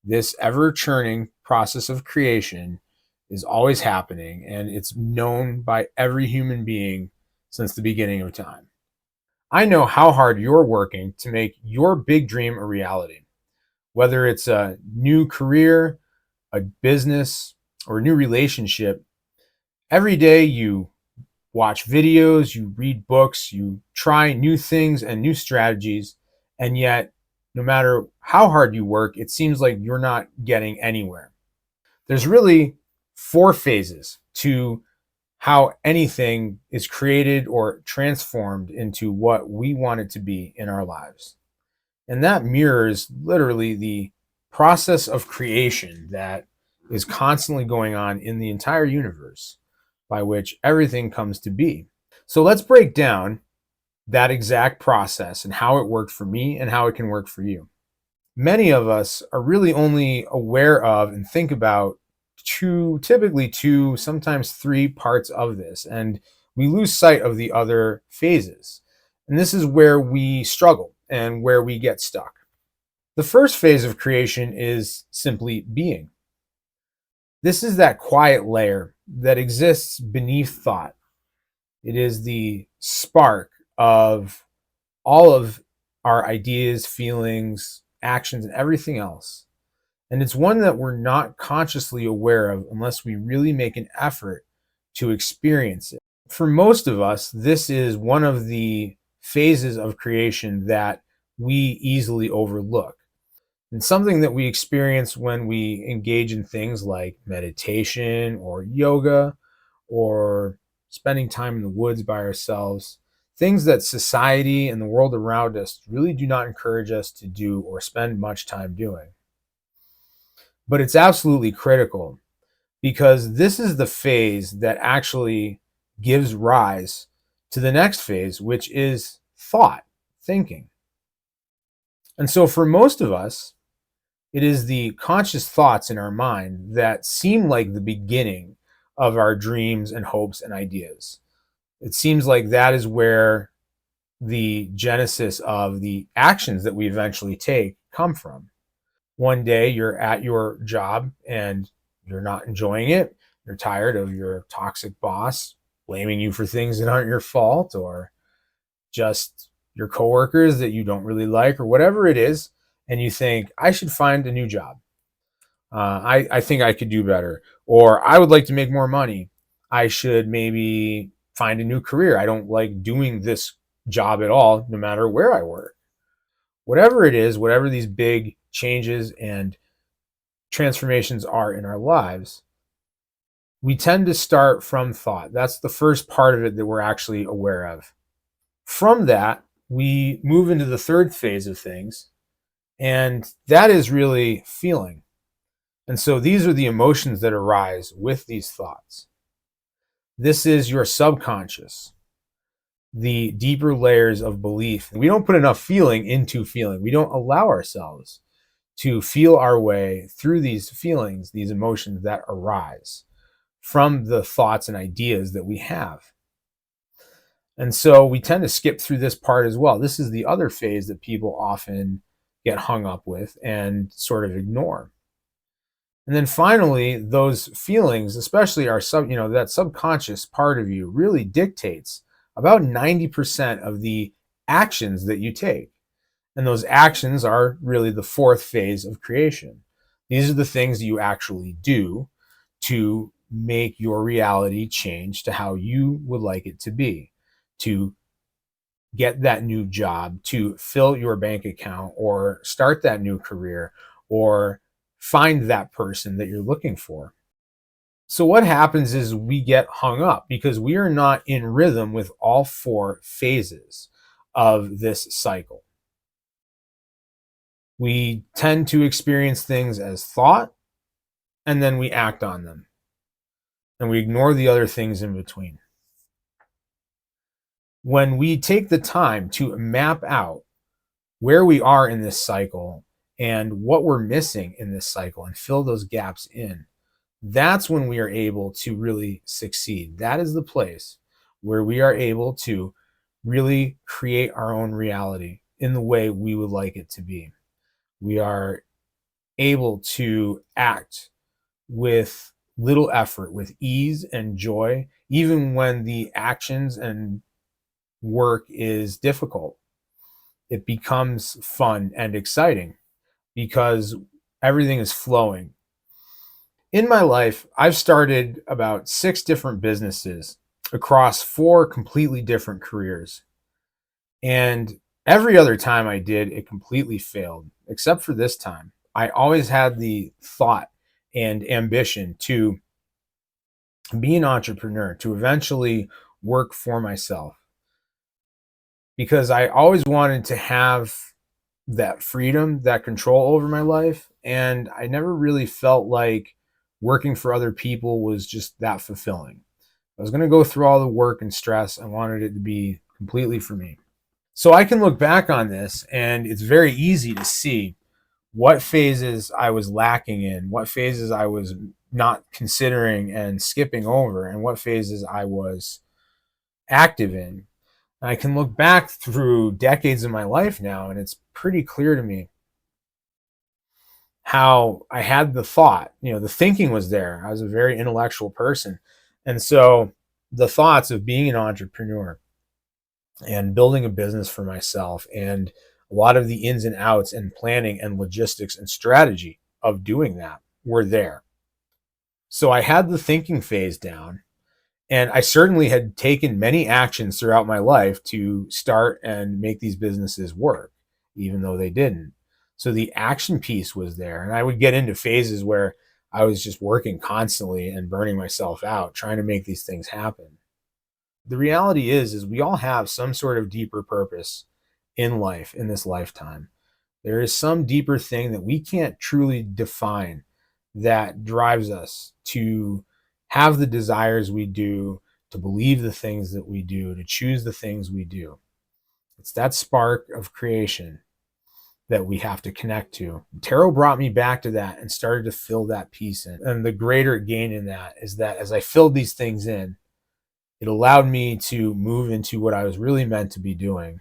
This ever churning process of creation is always happening, and it's known by every human being since the beginning of time. I know how hard you're working to make your big dream a reality, whether it's a new career, a business, or a new relationship. Every day you watch videos, you read books, you try new things and new strategies, and yet, no matter how hard you work, it seems like you're not getting anywhere. There's really four phases to how anything is created or transformed into what we want it to be in our lives. And that mirrors literally the process of creation that is constantly going on in the entire universe by which everything comes to be. So let's break down that exact process and how it worked for me and how it can work for you. Many of us are really only aware of and think about typically two, sometimes three parts of this, and we lose sight of the other phases. And this is where we struggle and where we get stuck. The first phase of creation is simply being. This is that quiet layer that exists beneath thought. It is the spark of all of our ideas, feelings, actions, and everything else. And it's one that we're not consciously aware of unless we really make an effort to experience it. For most of us, this is one of the phases of creation that we easily overlook. And something that we experience when we engage in things like meditation or yoga or spending time in the woods by ourselves, things that society and the world around us really do not encourage us to do or spend much time doing. But it's absolutely critical because this is the phase that actually gives rise to the next phase, which is thought, thinking. And so for most of us, it is the conscious thoughts in our mind that seem like the beginning of our dreams and hopes and ideas. It seems like that is where the genesis of the actions that we eventually take come from. One day you're at your job and you're not enjoying it. You're tired of your toxic boss blaming you for things that aren't your fault, or just your coworkers that you don't really like, or whatever it is. And you think, I should find a new job. I think I could do better. Or I would like to make more money. I should maybe find a new career. I don't like doing this job at all, no matter where I work. Whatever it is, whatever these big changes and transformations are in our lives, we tend to start from thought. That's the first part of it that we're actually aware of. From that, we move into the third phase of things, and that is really feeling. And so these are the emotions that arise with these thoughts. This is your subconscious, the deeper layers of belief. We don't put enough feeling into feeling. We don't allow ourselves to feel our way through these feelings, these emotions that arise from the thoughts and ideas that we have. And so we tend to skip through this part as well. This is the other phase that people often get hung up with and sort of ignore. And then finally, those feelings, especially that subconscious part of you, really dictates about 90% of the actions that you take. And those actions are really the fourth phase of creation. These are the things you actually do to make your reality change to how you would like it to be, to get that new job, to fill your bank account, or start that new career, or find that person that you're looking for. So what happens is we get hung up because we are not in rhythm with all four phases of this cycle. We tend to experience things as thought, and then we act on them, and we ignore the other things in between. When we take the time to map out where we are in this cycle and what we're missing in this cycle and fill those gaps in, that's when we are able to really succeed. That is the place where we are able to really create our own reality in the way we would like it to be. We are able to act with little effort, with ease and joy, even when the actions and work is difficult. It becomes fun and exciting because everything is flowing. In my life, I've started about 6 different businesses across 4 completely different careers. And every other time I did, it completely failed, except for this time. I always had the thought and ambition to be an entrepreneur, to eventually work for myself, because I always wanted to have that freedom, that control over my life. And I never really felt like working for other people was just that fulfilling. I was going to go through all the work and stress. I wanted it to be completely for me. So I can look back on this, and it's very easy to see what phases I was lacking in, what phases I was not considering and skipping over, and what phases I was active in. And I can look back through decades of my life now, and it's pretty clear to me how I had the thought, the thinking was there. I was a very intellectual person. And so the thoughts of being an entrepreneur and building a business for myself, and a lot of the ins and outs and planning and logistics and strategy of doing that were there. So I had the thinking phase down, and I certainly had taken many actions throughout my life to start and make these businesses work, even though they didn't. So the action piece was there. And I would get into phases where I was just working constantly and burning myself out, trying to make these things happen. The reality is we all have some sort of deeper purpose in life, in this lifetime. There is some deeper thing that we can't truly define that drives us to have the desires we do, to believe the things that we do, to choose the things we do. It's that spark of creation that we have to connect to. Tarot brought me back to that and started to fill that piece in. And the greater gain in that is that as I filled these things in, it allowed me to move into what I was really meant to be doing,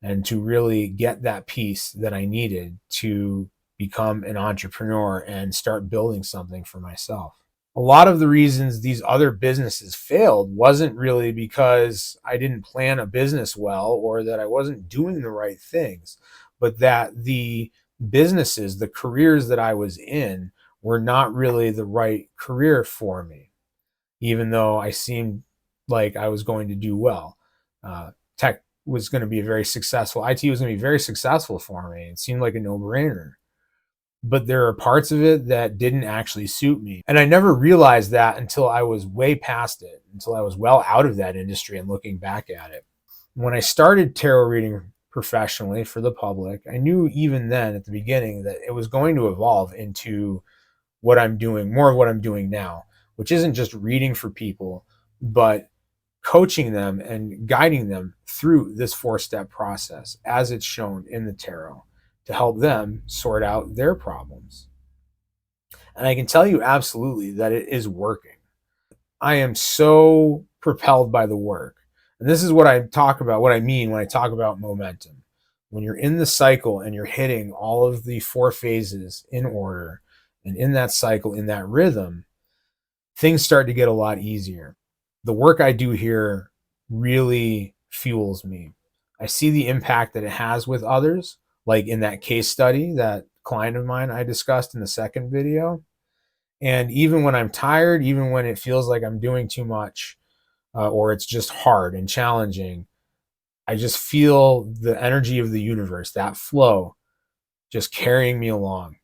and to really get that piece that I needed to become an entrepreneur and start building something for myself. A lot of the reasons these other businesses failed wasn't really because I didn't plan a business well or that I wasn't doing the right things, but that the businesses, the careers that I was in, were not really the right career for me, even though I seemed like I was going to do well. Tech was going to be very successful. IT was going to be very successful for me. It seemed like a no-brainer. But there are parts of it that didn't actually suit me. And I never realized that until I was way past it, until I was well out of that industry and looking back at it. When I started tarot reading professionally for the public, I knew even then at the beginning that it was going to evolve into what I'm doing, more of what I'm doing now, which isn't just reading for people, but coaching them and guiding them through this 4-step process as it's shown in the tarot to help them sort out their problems. And I can tell you absolutely that it is working. I am so propelled by the work. And this is what I talk about, what I mean when I talk about momentum. When you're in the cycle and you're hitting all of the 4 phases in order, and in that cycle, in that rhythm, things start to get a lot easier. The work I do here really fuels me. I see the impact that it has with others, like in that case study, that client of mine I discussed in the second video. And even when I'm tired, even when it feels like I'm doing too much, or it's just hard and challenging, I just feel the energy of the universe, that flow, just carrying me along.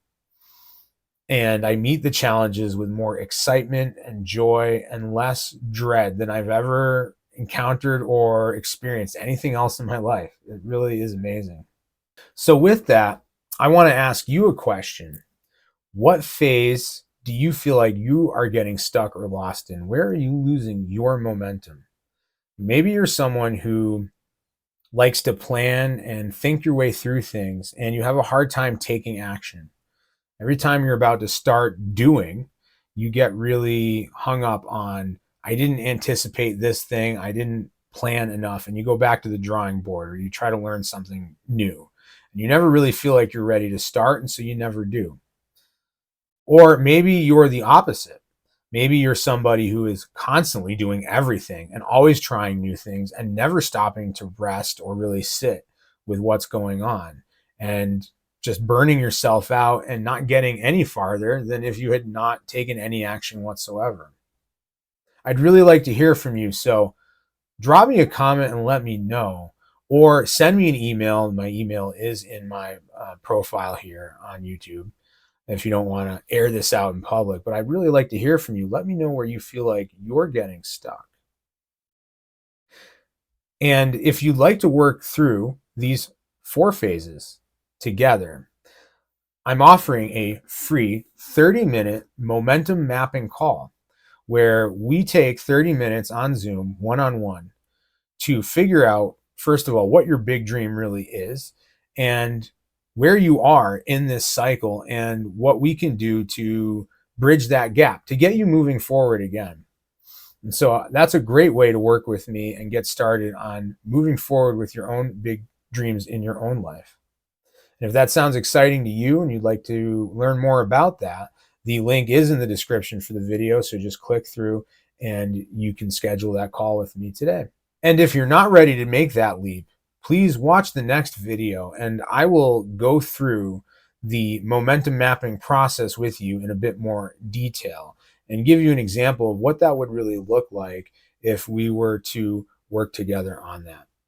And I meet the challenges with more excitement and joy and less dread than I've ever encountered or experienced anything else in my life. It really is amazing. So, with that, I want to ask you a question. What phase do you feel like you are getting stuck or lost in? Where are you losing your momentum? Maybe you're someone who likes to plan and think your way through things, and you have a hard time taking action. Every time you're about to start doing, you get really hung up on, I didn't anticipate this thing, I didn't plan enough, and you go back to the drawing board or you try to learn something new. And you never really feel like you're ready to start, and so you never do. Or maybe you're the opposite. Maybe you're somebody who is constantly doing everything and always trying new things and never stopping to rest or really sit with what's going on, and just burning yourself out and not getting any farther than if you had not taken any action whatsoever. I'd really like to hear from you. So drop me a comment and let me know, or send me an email. My email is in my profile here on YouTube if you don't want to air this out in public. But I'd really like to hear from you. Let me know where you feel like you're getting stuck. And if you'd like to work through these 4 phases together, I'm offering a free 30-minute momentum mapping call where we take 30 minutes on Zoom one on one to figure out, first of all, what your big dream really is and where you are in this cycle and what we can do to bridge that gap to get you moving forward again. And so that's a great way to work with me and get started on moving forward with your own big dreams in your own life. And if that sounds exciting to you and you'd like to learn more about that, the link is in the description for the video. So just click through and you can schedule that call with me today. And if you're not ready to make that leap, please watch the next video and I will go through the momentum mapping process with you in a bit more detail and give you an example of what that would really look like if we were to work together on that.